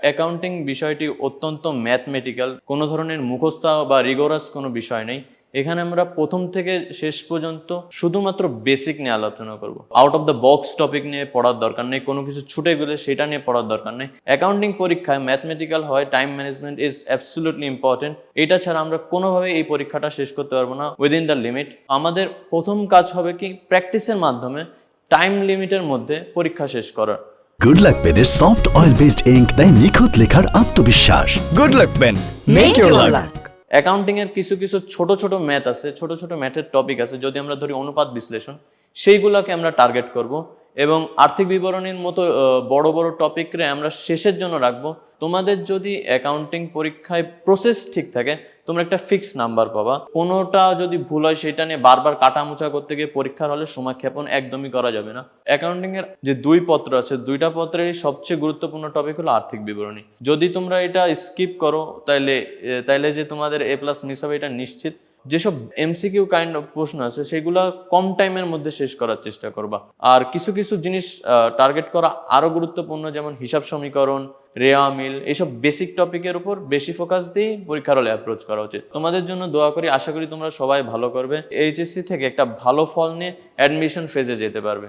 Accounting বিষয়টি অত্যন্ত mathematical, কোনো ধরনের মুখস্থ বা রিগোরাস কোনো বিষয় নেই। এখানে আমরা প্রথম থেকে শেষ পর্যন্ত শুধুমাত্র বেসিক নিয়ে আলোচনা করব। Out of the box topic নিয়ে পড়ার দরকার নেই, কোনো কিছু ছুটে গেলে সেটা নিয়ে পড়ার দরকার নেই। অ্যাকাউন্টিং পরীক্ষায় ম্যাথমেটিক্যাল হয়, time management is absolutely important. এটা ছাড়া আমরা কোনোভাবে এই পরীক্ষাটা শেষ করতে পারবো না উইদিন দ্য লিমিট। আমাদের প্রথম কাজ হবে কি, প্র্যাকটিসের মাধ্যমে টাইম লিমিটের মধ্যে পরীক্ষা শেষ করার। গুড লাক পেনের সফট অয়েল বেসড ইঙ্ক দেয় নিখুঁত লেখার আত্মবিশ্বাস। Good luck pen, make your luck. Accounting এর কিছু কিছু ছোট ছোট ম্যাথ আছে, ছোট ছোট ম্যাথের টপিক আছে, যদি আমরা ধরি অনুপাত বিশ্লেষণ, সেইগুলোকে আমরা টার্গেট করব এবং আর্থিক বিবরণীর মতো বড় বড় টপিকরে আমরা শেষের জন্য রাখবো। তোমাদের যদি অ্যাকাউন্টিং পরীক্ষায় প্রসেস ঠিক থাকে, তোমরা একটা ফিক্সড নাম্বার পাবা। কোনোটা যদি ভুল হয় সেটা নিয়ে বারবার কাটামোচা করতে গিয়ে পরীক্ষার হলে সময়ক্ষেপণ একদমই করা যাবে না। অ্যাকাউন্টিং এর যে দুই পত্র আছে, দুইটা পত্রেরই সবচেয়ে গুরুত্বপূর্ণ টপিক হলো আর্থিক বিবরণী। যদি তোমরা এটা স্কিপ করো তাইলে যে তোমাদের A+ মিস হবে এটা নিশ্চিত। যেসব MCQ কাইন্ড অফ প্রশ্ন আছে সেগুলো কম টাইমের মধ্যে শেষ করার চেষ্টা করবা। আর কিছু কিছু জিনিস টার্গেট করা আরো গুরুত্বপূর্ণ, যেমন হিসাব সমীকরণ, রেয়া মিল, এইসব বেসিক টপিকের উপর বেশি ফোকাস দিয়ে পরীক্ষার হলে অ্যাপ্রোচ করা উচিত। তোমাদের জন্য দোয়া করি, আশা করি তোমরা সবাই ভালো করবে, HSC থেকে একটা ভালো ফল নিয়ে অ্যাডমিশন ফেজে যেতে পারবে।